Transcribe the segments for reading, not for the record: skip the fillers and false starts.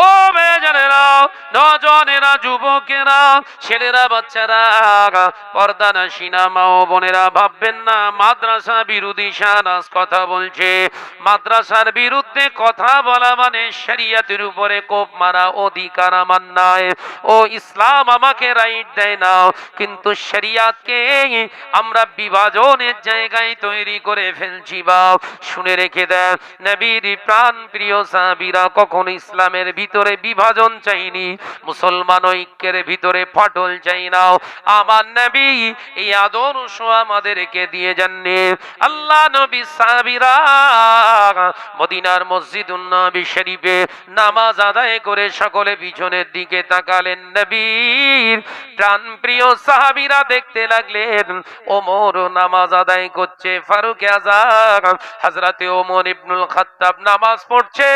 ও মেয়েজানেরা, নজনেরা, যুবকেরা, ছেলেরা, বাচ্চারা, পর্দানাসীনা মা ও বোনেরা, ভাববেন না মাদ্রাসা বিরোধী শাহনাজ কথা বলছে। মাদ্রাসার বিরুদ্ধে কথা বলা মানে শরিয়তের উপরে কোপ মারা, অধিকার আমার নাই। ও ইসলাম আমাকে রাইট দেয় না, কিন্তু শরিয়তকে আমরা বিভাজনের জায়গায় তৈরি করে ফেলছি। বাপ শুনে রেখে দেন, নবীর প্রাণ প্রিয় সাহাবীরা কখনো ইসলামের ভিতরে বিভাজন চাইনি, মুসলমান ঐক্যের ভিতরে ফাটল চাই না। আমার নবী এই আদর্শ আমাদেরকে দিয়ে যাননি। আল্লাহ নবী সাহাবীরা মদিনার মসজিদুন নবী শরীফে নামাজ আদায় করে সকলে পিছনের দিকে তাকালেন। নবীর প্রাণ প্রিয় সাহাবীরা দেখতে লাগলেন ওমর নামাজ আদায় করছে, ফারুক আযম হযরতে ওমর ইবনুল খাত্তাব নামাজ পড়ছে,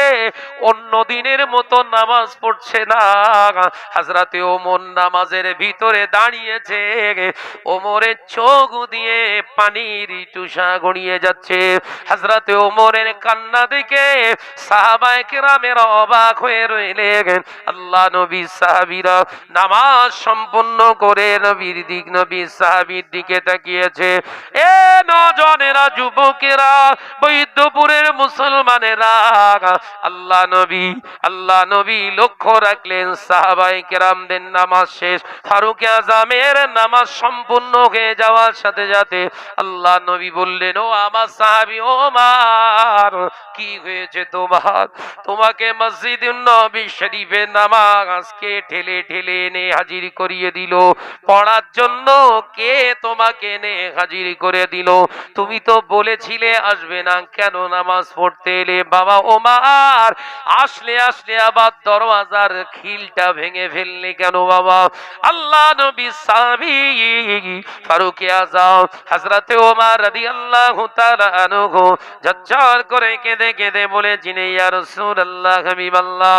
অন্য দিনের মতো নামাজ পড়ছে না। হযরতে ওমর নামাজের ভিতরে দাঁড়িয়েছে, ওমরের চোখ দিয়ে পানির টুসা গড়িয়ে যাচ্ছে। হযরতে ওমরের কান্না দেখে সাহাবায়ে কেরামেরা অবাক হয়ে রইলেন। আল্লাহ নবী সাহাবীরা নামাজ সম্পূর্ণ করে নবীর দিক, নবী সাহাবীর দিকে তাকিয়েছে। এ নজনেরা, যুবকেরা, বৈদ্যপুরের মুসলমানেরা, আল্লাহ নবী লক্ষ্য রাখলেন সাহাবায়ে কেরামদের নামাজ শেষ, ফারুক আযমের নামাজ সম্পূর্ণ হয়ে যাওয়ার সাথে সাথে আল্লাহ নবী বললেন, ও আমার সাহাবী ওমর, কি হয়েছে তোমার? তোমাকে মসজিদুন নবী শরীফে নামাজকে ঠেলে ঠেলে এনে হাজির করিয়ে দিল পড়ার জন্য। কে তোমাকে এনে হাজির করে দিল? তুমি তো বলেছিলে আসবে না, কেন নামাজ পড়তে এলে? বাবা ওমর, আসলে আবার দরওয়াজার খিলটা ভেঙে ফেললে কেন বাবা? আল্লাহ নবী সাহাবী ফারুক আযম হযরতে ওমর রাদিয়াল্লাহু তাআলা আনহু ঝরঝর করে কেঁদে কেঁদে বলেছিলেন, ইয়া রাসূলুল্লাহ, হাবিবাল্লাহ,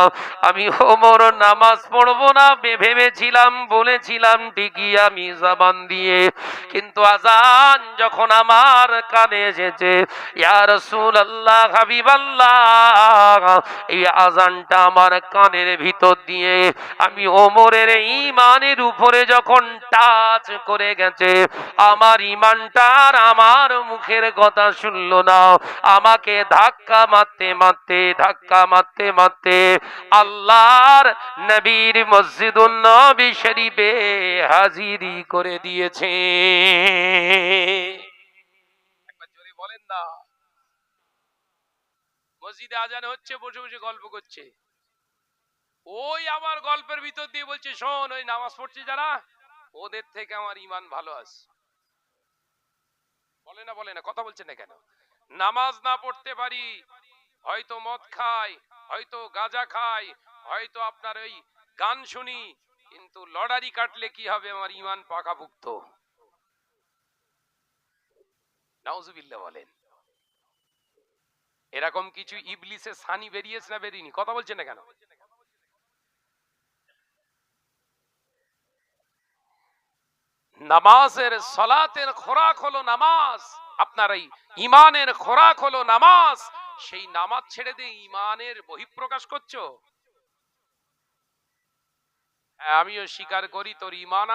আমি ওমর নামাজ পড়বো না ভেবেছিলাম, বলেছিলাম ঠিকই আমি জবান দিয়ে, কিন্তু আজান যখন আমার কানে এসেছে, ইয়া রাসূলুল্লাহ, হাবিবাল্লাহ, এই আজানটা আমার কানের ভিতর দিয়ে আমি ওমরের ঈমানের উপরে যখন টাচ করে গেছে, আমার ঈমানটা আর আমার মুখের কথা শুনলো না, আমাকে ধাক্কা মারতে মারতে আল্লাহর নবীর মসজিদুন নবী শরীফে হাজিরি করে দিয়েছে। একবার জোরে বলেন না। মসজিদে আজান হচ্ছে, বসে বসে গল্প করছে, ওই আমার গল্পের ভিতর দিয়ে বলছে, শোন, ওই নামাজ পড়ছে যারা, ওদের থেকে আমার ঈমান ভালো আছে। বলে না, কথা বলছেন না কেন? নামাজ না পড়তে পারি, হয়তো মদ খাই, হয়তো গাঁজা খাই, হয়তো আপনার ওই গান শুনি, কিন্তু লটারি কাটলে কি হবে? আমার ঈমান পাকাপুক্ত। নাউজুবিল্লাহ বলেন। এরকম কিছু ইবলিসের সানি বেরিয়েছে না বেরিয়েনি? কথা বলছেন না কেন? নামাজের, সালাতের খোরাক হলো নামাজ, আপনার এই ঈমানের খোরাক হলো নামাজ। সেই নামাজ ছেড়ে দিয়ে ঈমানের বহিঃপ্রকাশ করছো। আমিও স্বীকার করি তোর ঈমান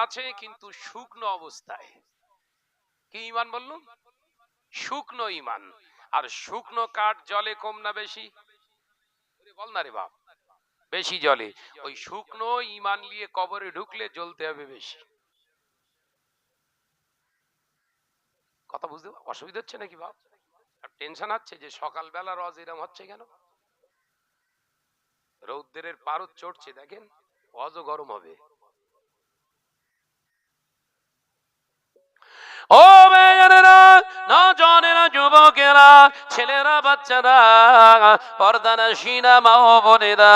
আছে, কিন্তু শুকনো অবস্থায়। কি ঈমান বললুম? শুকনো ঈমান। আর শুকনো কাঠ জলে কম না বেশি? বল না রে বাপ, বেশি জলে। ওই শুকনো ঈমান নিয়ে কবরে ঢুকলে জ্বলতে হবে বেশি। কথা বুঝতে অসুবিধা হচ্ছে নাকি বাপ? আর টেনশন হচ্ছে যে সকালবেলা রজ এরম হচ্ছে কেন? রৌদ্রের পারদ চড়ছে, দেখেন, অজও গরম হবে। ও মেয়েরা, নজনেরা, যুবকেরা, ছেলেরা, বাচ্চারা, পর্দানাসীনা মা ও বোনেরা,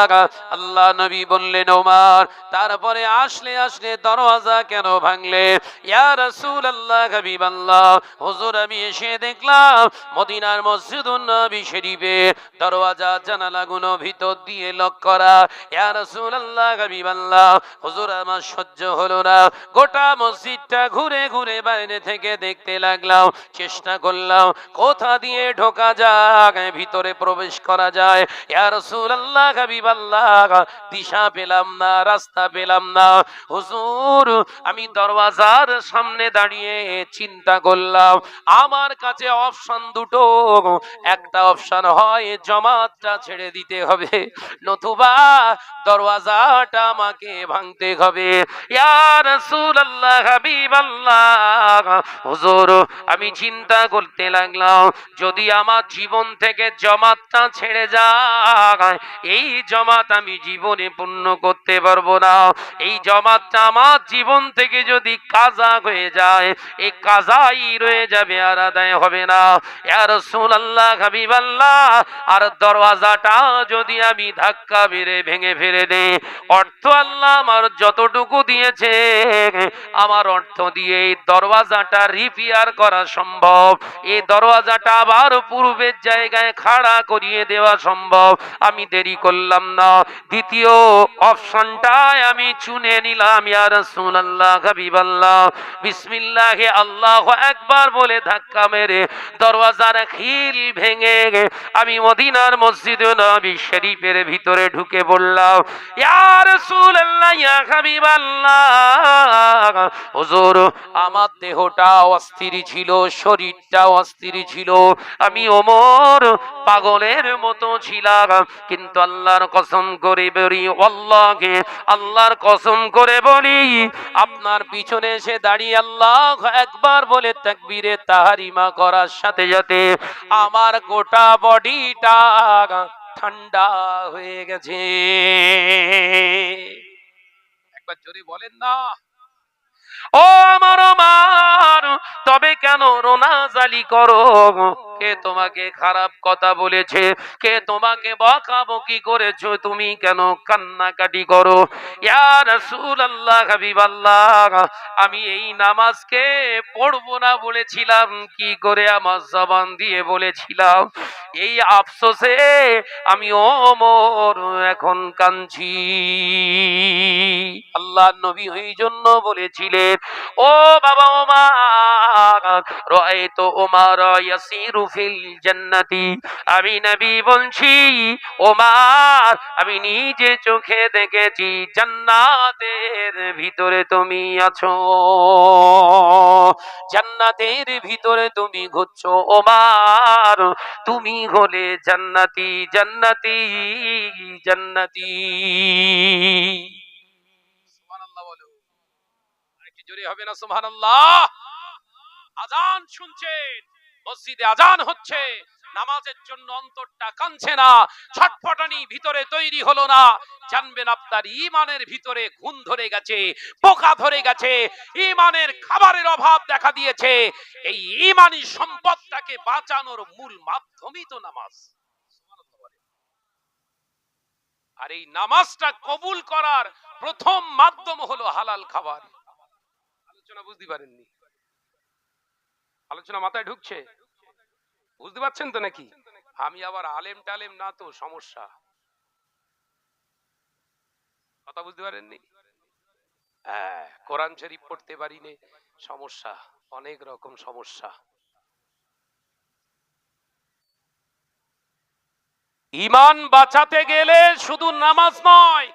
আল্লাহ নবী বললেন, ওমর, তারপরে আসলে দরওয়াজা কেন ভাঙলে? ইয়া রাসূলুল্লাহ, হাবিবাল্লাহ, হুজুর, আমি এসে দেখলাম মদিনার মসজিদুন নবী শরীফে দরওয়াজা জানালাগুলো ভিতর দিয়ে লক করা। ইয়া রাসূলুল্লাহ, হাবিবাল্লাহ, হুজুর, আমার সহ্য হলো না, গোটা মসজিদটা ঘুরে ঘুরে বাইরে থেকে থেকে দেখতে লাগলাম, চেষ্টা করলাম কোথা দিয়ে ঢোকা যায়, ভিতরে প্রবেশ করা যায়। ইয়া রাসূলুল্লাহ, হাবিবাল্লাহ, দিশা পেলাম না, রাস্তা পেলাম না। হুজুর, আমি দরওয়াজার সামনে দাঁড়িয়ে চিন্তা করলাম, আমার কাছে অপশন দুটো। একটা অপশন হয় জামাতটা ছেড়ে দিতে হবে, নতুবা দরওয়াজাটা আমাকে ভাঙতে হবে। ইয়া রাসূলুল্লাহ, হাবিবাল্লাহ, হুজুর, আমি চিন্তা করতে লাগলাম, যদি আমার জীবন থেকে জামাতটা ছেড়ে যায়, এই জামাত আমি জীবনে পূর্ণ করতে পারবো না। এই জামাতটা আমার জীবন থেকে যদি কাজা হয়ে যায়, এই কাজাই রয়ে যাবে, আর আদায় হবে না। ইয়া রাসূলুল্লাহ, হাবিবাল্লাহ, আর দরওয়াজাটা যদি আমি ধাক্কা মেরে ভেঙে ফেলে দেই, অর্থ আল্লাহ আমার যতটুকু দিয়েছে, আমার অর্থ দিয়ে এই দরওয়াজাটা রিপেয়ার করা সম্ভব, এই দরওয়াজাটা আবার পূর্বের জায়গায় খাড়া করিয়ে দেওয়া সম্ভব। আমি দেরি করলাম না, দ্বিতীয় অপশনটায় আমি চুনে নিলাম। ইয়া রাসূলুল্লাহ, হাবিবাল্লাহ, বিসমিল্লাহে আল্লাহু আকবার বলে ধাক্কা মেরে দরওয়াজার খিল ভেঙে আমি মদিনার মসজিদে নববী শরীফের ভিতরে ঢুকে পড়লাম। ইয়া রাসূলুল্লাহ, ইয়া হাবিবাল্লাহ, হুজুর, আমার দেহটা অস্থির ছিল, শরীরটা অস্থির ছিল, আমি ওমর পাগলের মতো ছিলাম। কিন্তু আল্লাহর কসম করে বলি, আল্লাহকে আল্লাহর কসম করে বলি, আপনার পিছনে এসে দাঁড়িয়ে আল্লাহু আকবার বলে তাকবীরে তাহরিমা করার সাথে সাথে আমার গোটা বডিটা ঠান্ডা হয়ে গেছে। একবার জোরে বলেন না, ও আমার, তবে কেন রোনাজালি করো? কে তোমাকে খারাপ কথা বলেছে? কে তোমাকে বকাবকি করেছো? তুমি কেন কান্নাকাটি করো? ইয়া রাসূলুল্লাহ, হাবিবাল্লাহ, আমি এই নামাজকে পড়বো না বলেছিলাম, কি করে আমার জবান দিয়ে বলেছিলাম। এই আফসোসে আমি ওমর এখন কাঁদছি। আল্লাহ নবী ওই জন্য বলেছিলেন, ও বাবা ওমর, রাআইতু ওমর ইয়াসিরু ফিল জান্নাতি, আমি নবী বলছি, ওমর, আমি নিজে চোখে দেখেছি জান্নাতের ভিতরে তুমি আছো, জান্নাতের ভিতরে তুমি ঘুরছো ওমর, তুমি হলে জান্নাতি, জান্নাতি, জান্নাতি। সুবহানাল্লাহ বলো, আরেকটু জোরে হবে না সুবহানাল্লাহ? আজান শুনছেন, মসজিদে আজান হচ্ছে, নামাজের জন্য অন্তরটা কাঁদছে না, ছটফটানি ভিতরে তৈরি হলো না, জানবেন আপনার ঈমানের ভিতরে ঘুণ ধরে গেছে, পোকা ধরে গেছে, ঈমানের খাবারের অভাব দেখা দিয়েছে। এই ঈমানি সম্পদটাকে বাঁচানোর মূল মাধ্যমই তো নামাজ। আর এই নামাজটা কবুল করার প্রথম মাধ্যম হলো হালাল খাবার। আলোচনা বুঝতে পারেননি? আলোচনা মাথায় ঢুকছে? বুঝতে পারছেন তো নাকি? আমি আবার আলেম টালেম না, তো সমস্যা। কথা বুঝতে পারেননি? হ্যাঁ, কোরআন শরীফ পড়তে পারি নে, সমস্যা, অনেক রকম সমস্যা। ঈমান বাঁচাতে গেলে শুধু নামাজ নয়,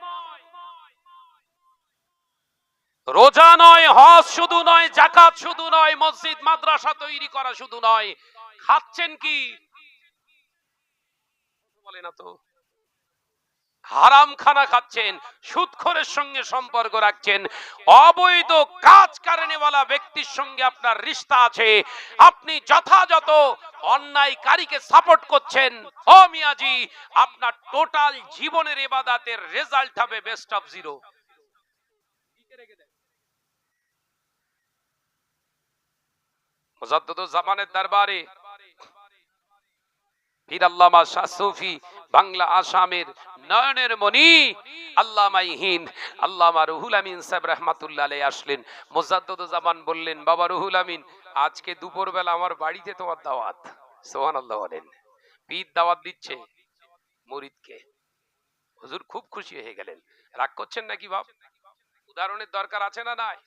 রোজা নয়, হজ শুধু নয়, যাকাত শুধু নয়, মসজিদ মাদ্রাসা তৈরি করা শুধু নয়, খাচ্ছেন কি বলে না তো, হারাম খানা খাচ্ছেন, সুদখোরের সঙ্গে সম্পর্ক রাখছেন, অবৈধ কাজ কারণেওয়ালা ব্যক্তির সঙ্গে আপনার রিশতা আছে, আপনি যথাযথ অন্যায়কারীকে সাপোর্ট করছেন, ও মিয়াজি, আপনার টোটাল জীবনের ইবাদতের রেজাল্ট হবে বেস্ট অফ জিরো। মুজাদ্দিদুজ জামানের দরবারে পীর আল্লামা শাহ সুফি বাংলা আসামের নয়নের মণি আল্লামা হিন্দ আল্লামা রুহুল আমিন সাহেব রাহমাতুল্লাহ আলাইহি আসলেন। মুজাদ্দিদুজ জামান বললেন, বাবা রুহুল আমিন, আজকে দুপুরবেলা আমার বাড়িতে তোমার দাওয়াত। সুবহানাল্লাহ বলেন। পীর দাওয়াত দিচ্ছে মুরিদকে। হুজুর খুব খুশি হয়ে গেলেন। রাগ করছেন নাকি বাপ? উদাহরণের দরকার আছে না নাই?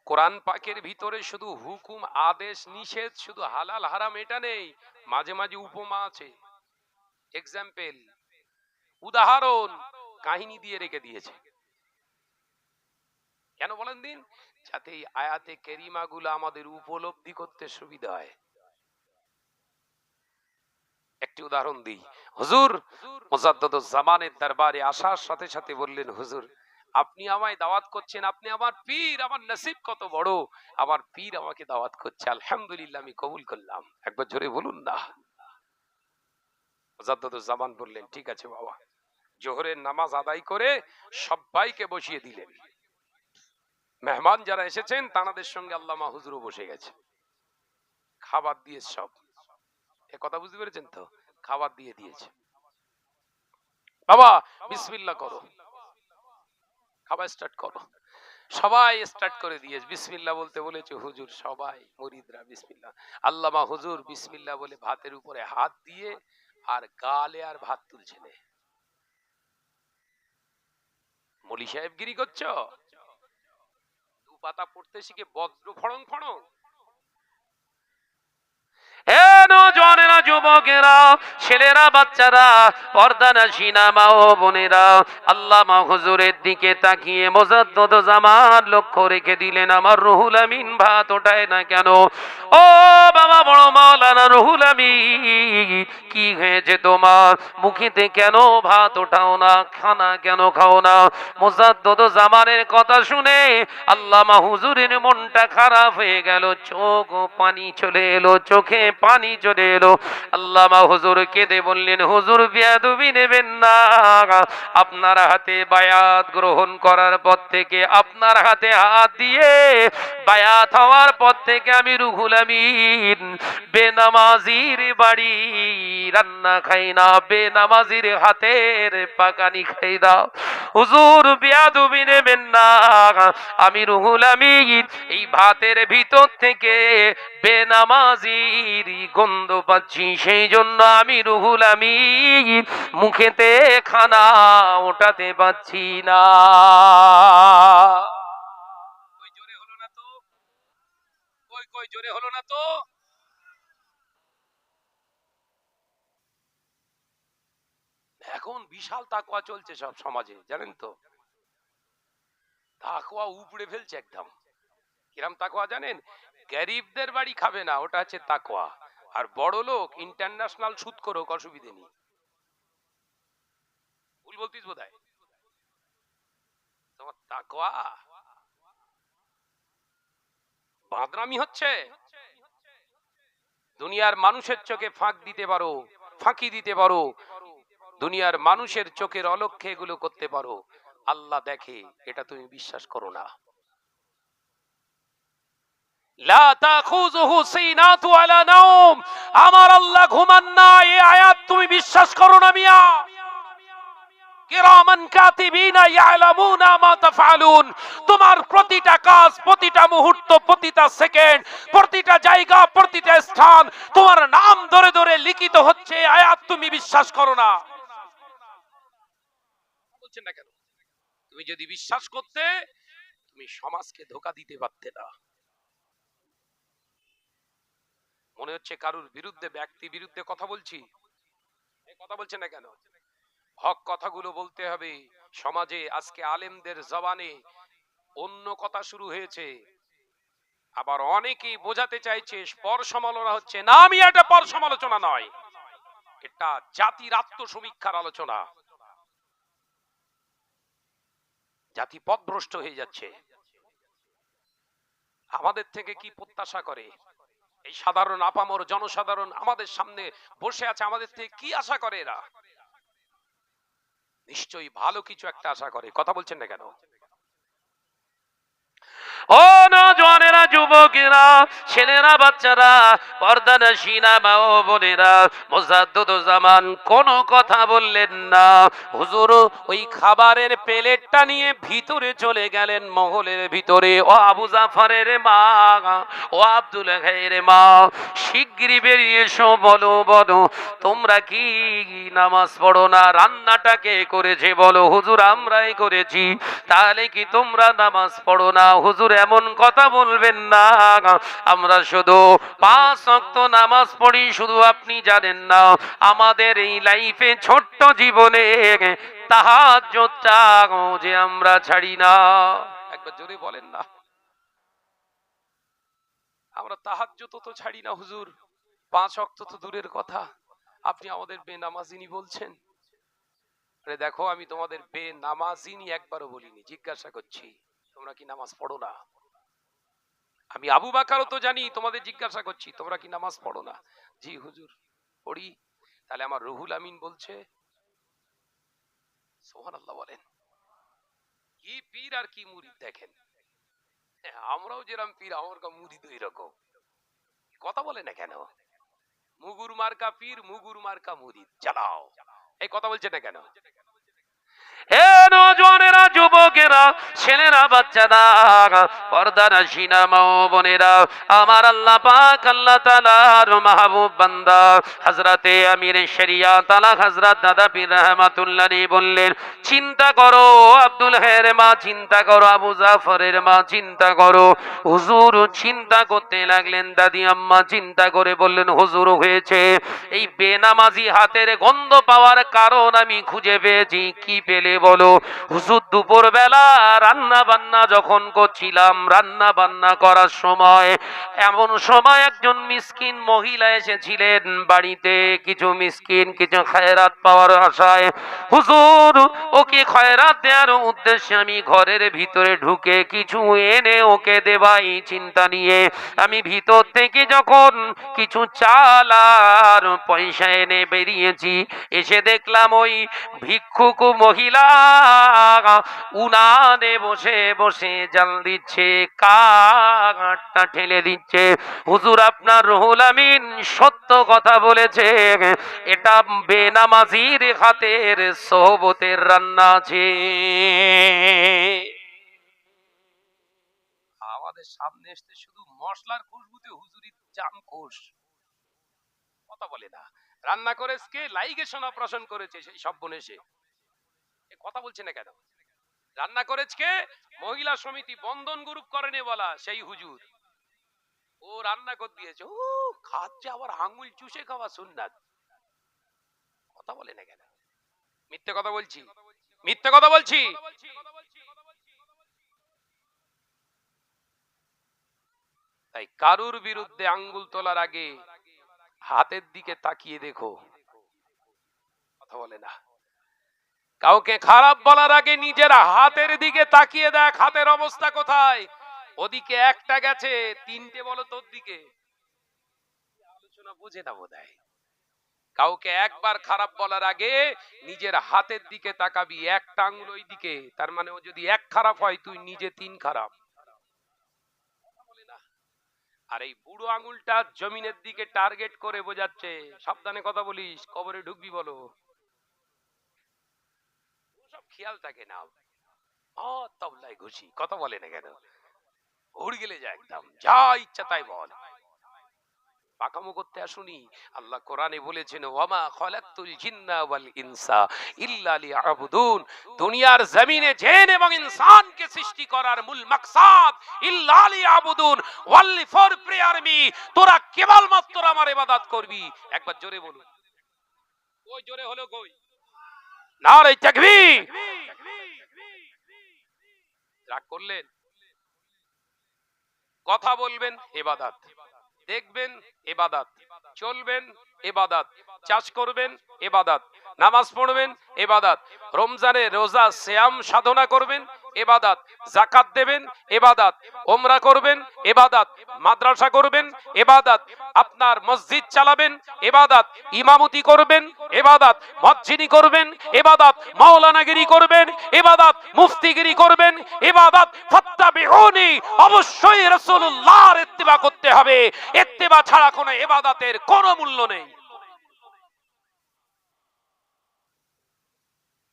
কোরআন পাকের ভিতরে শুধু হুকুম আদেশ নিষেধ, শুধু হালাল হারাম এটা নেই, মাঝে মাঝে উপমা আছে, এক্সাম্পল, উদাহরণ, কাহিনী দিয়ে রেখে দিয়েছে। কেন বলেন দিন? যাতে এই আয়াতে কেরিমা গুলো আমাদের উপলব্ধি করতে সুবিধা হয়। একটি উদাহরণ দিই। হুজুর মুজাদ্দদুজ জামানের দরবারে আসার সাথে সাথে বললেন, হুজুর আপনি আমায় দাওয়াত করছেন, আপনি আমার পীর, আমার নসিব কত বড়, আমার পীর আমাকে দাওয়াত করছে, আলহামদুলিল্লাহ আমি কবুল করলাম। একবার জোরে বলুন না। মুজাদ্দদুজ জামান বললেন, ঠিক আছে বাবা। জোহরের নামাজ আদায় করে সবাইকে বসিয়ে দিলেন। মেহমান যারা এসেছেন তাদের সঙ্গে আল্লামা হুজুরও বসে গেছে। খাবার দিয়ে সব, এ কথা বুঝতে পেরেছেন তো? খাবার দিয়ে দিয়েছে। বাবা বিসমিল্লাহ করো, খাবার স্টার্ট করো। সবাই স্টার্ট করে দিয়েছে, বিসমিল্লাহ বলতে বলেছে হুজুর, সবাই মুরিদরা বিসমিল্লাহ। আল্লামা হুজুর বিসমিল্লাহ বলে ভাতের উপরে হাত দিয়ে আর গালে আর ভাত তুলছে না। মলি সাহেব গিরি করছো? দু পাতা পড়তে শিখে বজ্র ফড়ং ফড়ং। নওজওয়ানেরা, যুবকেরা, ছেলেরা, বাচ্চারা, পর্দানশীনা মা ও বোনেরা, আল্লামা হুজুরের দিকে তাকিয়ে মুজাদ্দদ জামান লক্ষ্য রেখে দিলেন, আমার রুহুল আমিন ভাত ওঠায় না কেন? ও বাবা বড় মাওলানা রুহুল আমিন, কি হয়েছে তোমার? মুখেতে কেন ভাত ওঠাও না? খানা কেন খাও না? মুজাদ্দদ জামানের কথা শুনে আল্লামা হুজুরের মনটা খারাপ হয়ে গেল, চোখ পানি চলে এলো, চোখে পানি চলে এলো। আল্লামা হুজুর কেঁদে বললেন, হুজুর বেয়াদবি নেবেন না, আপনার হাতে বায়াত গ্রহণ করার পর থেকে, আপনার হাতে হাত দিয়ে বায়াত হওয়ার পর থেকে আমি রুহুল আমিন বেনামাজির বাড়ি রান্না খাই না, বেনামাজির হাতের পাকানি খাই না। হুজুর বেয়াদবি নেবেন না, আমি রুহুল আমিন এই ভাতের ভিতর থেকে বেনামাজির গন্ধ পাচ্ছি, সেই জন্য আমি রুহুল আমিন মুখেতে খানা ওঠাতে পাচ্ছি না। কই জোরে হলো না তো? কই জোরে হলো না তো? এখন বিশাল তাকওয়া চলছে সব সমাজে, জানেন তো? তাকওয়া উপড়ে ফেলছে একদম। কিরাম তাকওয়া জানেন? গরিবদের বাড়ি খাবে না, ওটা হচ্ছে তাকওয়া। আর বড় লোক ইন্টারন্যাশনাল সুদ করুক, অসুবিধে নেই। ভুল বলতিস বোধহয়। তোমার তাকওয়া বাদরামি হচ্ছে। দুনিয়ার মানুষের চোখে ফাঁকি দিতে পারো, দুনিয়ার মানুষের চোখের অলক্ষ্যে এগুলো করতে পারো, আল্লাহ দেখে, এটা তুমি বিশ্বাস করো না। লা তাখুযুহু সিনাতু ওয়ালা নাওম, আমার আল্লাহ ঘুমান না, এই আয়াত তুমি বিশ্বাস করো না মিয়া। কিরামান কাতিবিনা ইয়ালামুনা মা তাফআলুন, তোমার প্রতিটা কাজ, প্রতিটা মুহূর্ত, প্রতিটা সেকেন্ড, প্রতিটা জায়গা, প্রতিটা স্থান তোমার নাম ধরে ধরে লিখিত হচ্ছে, আয়াত তুমি বিশ্বাস করো না। বলছেন না কেন? তুমি যদি বিশ্বাস করতে, তুমি সমাজকে ধোঁকা দিতে পারতে না। মনে হচ্ছে কারুর বিরুদ্ধে, ব্যক্তি বিরুদ্ধে কথা বলছি, এই কথা বলছেন না কেন? হক কথাগুলো বলতে হবে। সমাজে আজকে আলেমদের জবানে অন্য কথা শুরু হয়েছে, আবার অনেকেই বোঝাতে চাইছে পর সমালোচনা হচ্ছে না। আমি এটা পর সমালোচনা নয়, এটা জাতির আত্মসমীক্ষার আলোচনা। জাতি পথভ্রষ্ট হয়ে যাচ্ছে। আমাদের থেকে কি প্রত্যাশা করে? এই সাধারণ আপামর জনসাধারণ আমাদের সামনে বসে আছে, আমাদের থেকে কি আশা করে এরা? নিশ্চয়ই ভালো কিছু একটা আশা করে। কথা বলছেন না কেন? ও নওজওয়ানেরা, যুবকেরা, ছেলেরা, বাচ্চারা, পর্দানশীনা মা ও বোনেরা, মুজাদ্দদ জামান কোনো কথা বললেন না। হুজুর ওই খাবারের প্লেটটা নিয়ে ভিতরে চলে গেলেন, মহলের ভিতরে। ও আবু জাফরের মা, ও আব্দুল গায়ের মা, শিগগিরই বেরিয়ে এসো, বলো বলো তোমরা কি নামাজ পড়ো না? রান্নাটা কে করেছে বলো? হুজুর আমরাই করেছি। তাহলে কি তোমরা নামাজ পড়ো না? হুজুর এমন কথা বলবেন না। আমরা শুধু 5 ওয়াক্ত নামাজ পড়ি, শুধু আপনি জানেন না আমাদের এই লাইফে ছোট্ট জীবনে তাহাজ্জুদটা যে আমরা ছাড়ি না। একবার জোরে বলেন না। আমরা তাহাজ্জুদ তো ছাড়ি না হুজুর, 5 ওয়াক্ত তো দূরের কথা, আপনি আমাদের বেনামাজিনী বলছেন। আরে দেখো, আমি তোমাদের বেনামাজিনী একবারও বলিনি, জিজ্ঞাসা করছি তোমরা কি নামাজ পড়ো না? আমি আবু বাকারও তো জানি, তোমাদের জিজ্ঞাসা করছি তোমরা কি নামাজ পড়ো না? জি হুজুর পড়ি। তাহলে আমার রুহুল আমিন বলছে সুবহানাল্লাহ বলেন। কি পীর আর কি মুরিদ দেখেন। হ্যাঁ, আমরাও যেরকম পীর, আমার মুরিদ ওই রকম। কথা বলে না কেন? মুগুর মার্কা পীর, মুগুর মার্কা মুরিদ, চালাও। এই কথা বলছে না কেন? হে নওজওয়ানেরা, যুবকেরা, ছেলেরা, বাচ্চারা, পর্দানশীনা মা ও বোনেরা, আমার আল্লাহ পাক আল্লাহ তাআলার মাহবুব বান্দা হযরতে আমির শরিয়াত আলা হযরত দাদা পীর রাহমাতুল্লাহ আলাইহি বললেন, চিন্তা করো আব্দুল হের মা, চিন্তা করো আবু জাফরের মা, চিন্তা করো। হুজুর চিন্তা করতে লাগলেন। দাদি আম্মা চিন্তা করে বললেন, হুজুর হয়েছে এই বেনামাজি হাতের গন্ধ পাওয়ার কারণ আমি খুঁজে পেয়েছি। কি পেলে বলো? হুজুর দুপুর বেলা রান্না বান্না যখন করছিলাম, রান্না বান্না করার সময় এমন সময় একজন মিসকিন মহিলা এসেছিলেন বাড়িতে, কিছু মিসকিন কিছু খায়রাত পাওয়ার আশায়। হুজুর ওকে খয়রাত দেওয়ার উদ্দেশ্যে আমি ঘরের ভিতরে ঢুকে কিছু এনে ওকে দেবাই চিন্তা নিয়ে আমি ভিতর থেকে যখন কিছু চাল আর পয়সা এনে বেরিয়েছি, এসে দেখলাম ওই ভিক্ষুক মহিলা উনানে বসে বসে জাল দিচ্ছে, কাঠটা ঠেলে দিচ্ছে। হুজুর আপনার রুহুল আমিন সত্য কথা বলেছে, এটা বেনামাজির হাতের সোহবতের রান্না আছে। আমাদের সামনে এসে শুধু মশলার খুশবুতে হুজুরি জাম খোশ। কথা বলে না। রান্না করেছে কে? লাইগেশন অপারেশন করেছে সেই সব বোন এসে। এ কথা বলছে না কেন? রান্না করেছে কে? মহিলা সমিতি বন্ধন গ্রুপ করেনি বলা সেই হুজুর। ও রান্না করে দিয়েছে। ও খাচ্ছে আবার আঙ্গুল চুষে খাওয়া সুন্নাত। কথা বলে না কেন? মিথ্যে কথা বলছি, মিথ্যে কথা বলছি। তাই কারুর বিরুদ্ধে আঙ্গুল তোলার আগে হাতের দিকে তাকিয়ে দেখো। কথা বলে না। কাউকে খারাপ বলার আগে নিজের হাতের দিকে তাকিয়ে দেখ, হাতের অবস্থা কোথায়। ওদিকে একটা গেছে, 3টে বলো তোর দিকে। আলোচনা বুঝে না বোধহয়। কাউকে একবার খারাপ বলার আগে নিজের হাতের দিকে তাকাবি, একটা আঙ্গুল ওই দিকে, তার মানে ও যদি 1 খারাপ হয় তুই নিজে 3 খারাপ। আর এই বুড়ো আঙুলটা জমিনের দিকে টার্গেট করে বোঝাচ্ছে সাবধানে কথা বলিস, কবরে ঢুকবি বলো। সব খেয়াল থাকে না। তবলায় ঘুষি। কথা বলে না কেন? উড় গেলে যায় একদম, যা ইচ্ছা তাই বল। পাকামো করতে আসুনি। আল্লাহ কোরআনে বলেছেন, ওয়ামা খালাকতুল জিন্না ওয়াল ইনসা ইল্লা লিয়াবুদুন। দুনিয়ার জমিনে জিন এবং ইনসানকে সৃষ্টি করার মূল মাকসাদ ইল্লা লিয়াবুদুন, ওনলি ফর প্রেয়ার মি। তোরা কেবলমাত্র আমার ইবাদত করবি। একবার জোরে বলুন। ওই জোরে হলো কই? নারে তাকবীর। রাগ করলেন? কথা বলবেন ইবাদত, দেখবেন ইবাদত, চলবেন ইবাদত, চাষ করবেন ইবাদত, নামাজ পড়বেন ইবাদত, রমজানে রোজা সিয়াম সাধনা করবেন ইবাদত, যাকাত দেবেন ইবাদত, ওমরা করবেন ইবাদত, মাদ্রাসা করবেন ইবাদত, আপনার মসজিদ চালাবেন ইবাদত, ইমামতি করবেন ইবাদত, মসজিদি করবেন ইবাদত, মাওলানাগিরি করবেন ইবাদত, মুফতিগিরি করবেন ইবাদত। ফাত্তাবিউনি, অবশ্যই রাসূলুল্লাহর ইত্তিবা করতে হবে। ইত্তিবা ছাড়া কোনো ইবাদতের কোনো মূল্য নেই।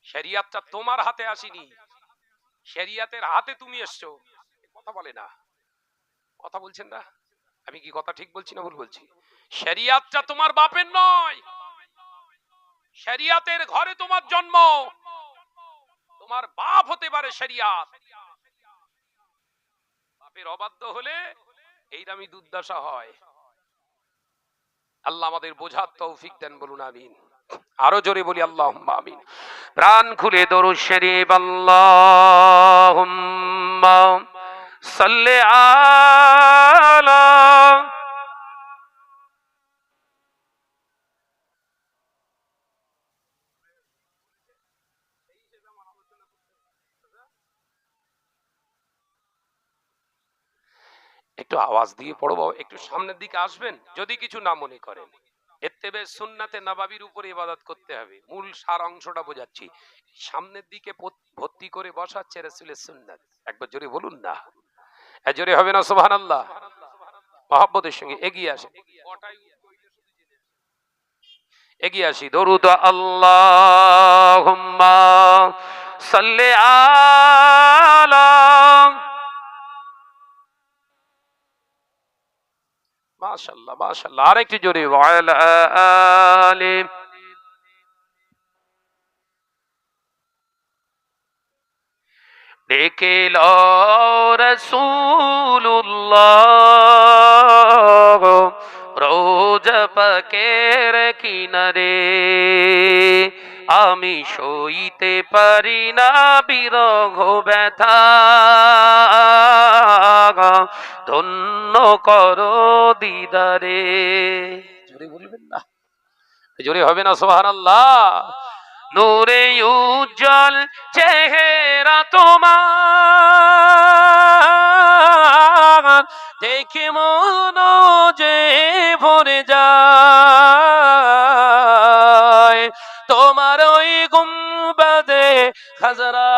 শরিয়াতটা তোমার হাতে আসেনি, শরিয়াতের হাতে তুমি এসছো। কথা বলে না। কথা বলছেন না? আমি কি কথা ঠিক বলছি না ভুল বলছি? শরিয়াতটা তোমার বাপের নয়, শরিয়াতের ঘরে তোমার জন্ম। তোমার বাপ হতে পারে শরিয়াত, বাপের অবাধ্য হলে এইরকমই দুর্দশা হয়। আল্লাহ আমাদের বোঝার তৌফিক দেন, বলুন আমিন। আরো জোরে বলি আল্লাহুম্মা আমিন। প্রাণ খুলে দরুদ শরীফ আল্লাহুম্মা সাল্লি আলা। একটু আওয়াজ দিয়ে পড়ো বাবা, একটু সামনের দিকে আসবেন যদি কিছু না মনে করেন। ইত্তেবে সুন্নাতে নবাবির উপরে ইবাদত করতে হবে, মূল সার অংশটা বোঝাচ্ছি। সামনের দিকে ভর্তি করে বসাচ্ছে রাসূলের সুন্নাত। একবার জোরে বলুন না, জোরে হবে না সুবহানাল্লাহ? মহব্বতের সঙ্গে এগিয়ে আসেন, এগিয়ে আসি। দরুদ আল্লাহুম্মা সাল্লি আলা। মাশাআল্লাহ মাশাআল্লাহ, আরেকটু জোরে। ওয়ালা আলি। ডেকে লো রাসূলুল্লাহ রোজা পাকের কিনারে, আমি সইতে পারি না বিরহ ব্যথা, ধন্য করো দিদারে। জোরে বলবেন না, জোরে হবে না সুবহানাল্লাহ? নূরে উজ্জ্বল চেহারা তোমার, দেখে মন যে ভরে যায়, তোমার ওই গুম্বাদে খাজরা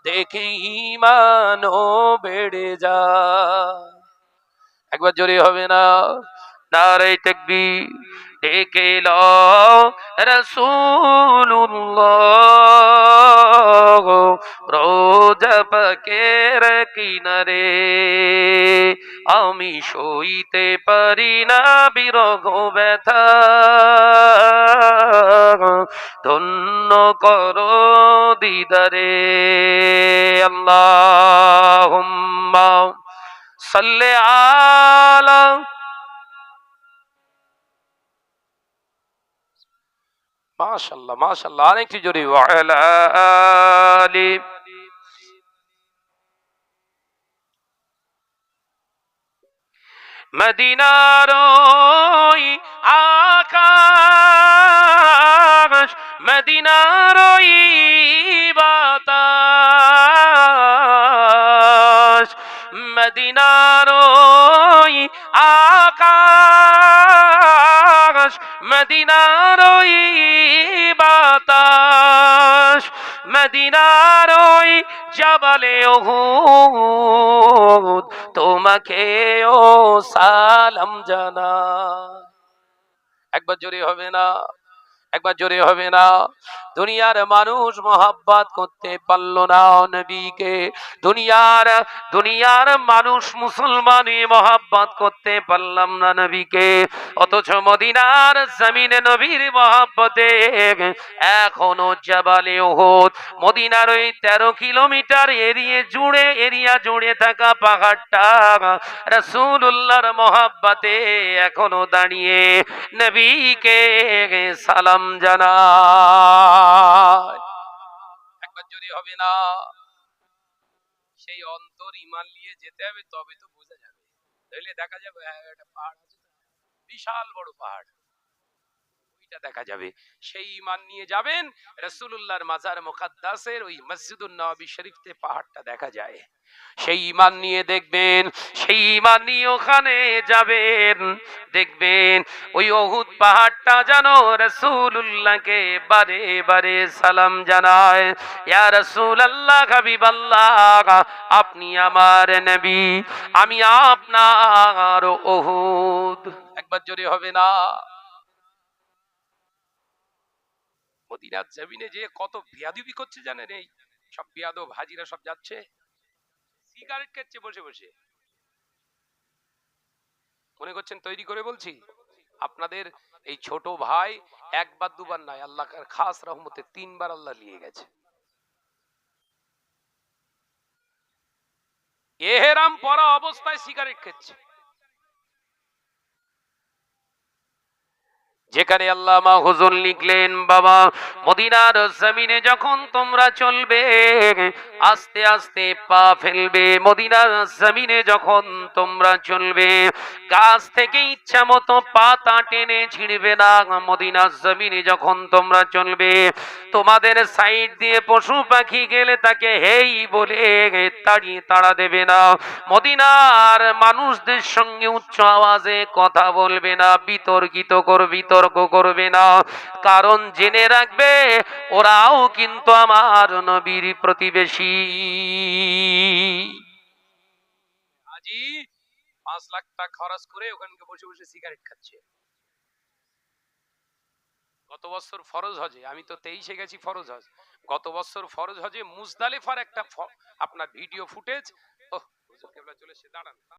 দেখে ঈমানও বেড়ে যায়। একবার জোরে হবে না? নারে তাকবীর। ডেকে লও রাসূলুল্লাহ রোজা পাকের কিনারে, আমি সইতে পারি না বিরহ ব্যথা, ধন্য করো দিদারে। আল্লাহুম্মা সাল্লি আলা। মাশাআল্লাহ মাশাআল্লাহ, আরেকটু জোরে। ওয়ালা আলি। মদিনার ওই আকাশ, মদিনার ওই বাতাস, মদিনার ওই আকাশ, মদিনার ওই বাতাস, মদিনার ওই জাবালে উহুদ, তোমাকে ও সালাম জানা। একবার জোরে হবে না? একবার জোরে হবে না? দুনিয়ার মানুষ মহাব্বত করতে পারলো না নবীকে। দুনিয়ার দুনিয়ার মানুষ মুসলমানই মহাব্বত করতে পারলাম না নবীকে, অথচ মদিনার জমিনে নবীর মহাব্বতে এখনো জাবালে উহুদ, মদিনার ওই 13 কিলোমিটার এরিয়া জুড়ে থাকা পাহাড়টা রাসূলুল্লাহর মহাব্বতে এখনো দাঁড়িয়ে নবীকে সালাম জানায়। একবার জোরে হবে না? সেই অন্তর ঈমান নিয়ে যেতে হবে, তবে তো বোঝা যাবে। তাহলে দেখা যাবে একটা পাহাড় আছে, বিশাল বড় পাহাড়, ওইটা দেখা যাবে। সেই ঈমান নিয়ে যাবেন, রাসূলুল্লাহর মাজার মুকাদ্দাসের ওই মসজিদুন নববী শরীফতে পাহাড়টা দেখা যায়। সেই ঈমান নিয়ে দেখবেন, সেই ঈমান নিয়ে ওখানে যাবেন, দেখবেন ওই উহুদ পাহাড়টা যেন রাসূলুল্লাহকে বারে বারে সালাম জানায়। ইয়া রাসূলুল্লাহ, হাবিবাল্লাহ, আপনি আমার নবী, আমি আপনার উহুদ। একবার জোরে হবে না? মদিনার জমিনে যে কত বিয়াদবি করছে জানেন? এই সব বিয়াদব হাজিরা সব যাচ্ছে, সিগারেট খাচ্ছে বসে বসে। মনে করছেন তৈরি করে বলছি? আপনাদের এই ছোট ভাই একবার দুবার নয়, আল্লাহর খাস রহমতে 3 বার আল্লাহ নিয়ে গেছে। এহেরাম পরা অবস্থায় সিগারেট খাচ্ছে। যেখানে আল্লামা হুজুর লিখলেন, বাবা মদিনার জমিনে যখন তোমরা চলবে আস্তে আস্তে পা ফেলবে, মদিনার জমিনে যখন তোমরা চলবে গাছ থেকে ইচ্ছা মতো পাতা টেনে ছিঁড়বে না, মদিনার জমিনে যখন তোমরা চলবে তোমাদের সাইড দিয়ে পশু পাখি গেলে তাকে হেই বলে তাড়া দেবে না, মদিনার মানুষদের সঙ্গে উচ্চ আওয়াজে কথা বলবে না, বিতর্ক করবে না, কারণ জেনে রাখবে ওরাও কিন্তু আমার নবীর প্রতিবেশী। আজি 5 লাখ টাকা খরচ করে ওখানকে বসে বসে সিগারেট খাচ্ছে। গত বছর ফরজ হজে, আমি তো 23-এ গেছি ফরজ হজ, গত বছর ফরজ হজে মুজদালিফার একটা আপনার ভিডিও ফুটেজ, হুজুর কেবলা চলে এসে দাঁড়ান।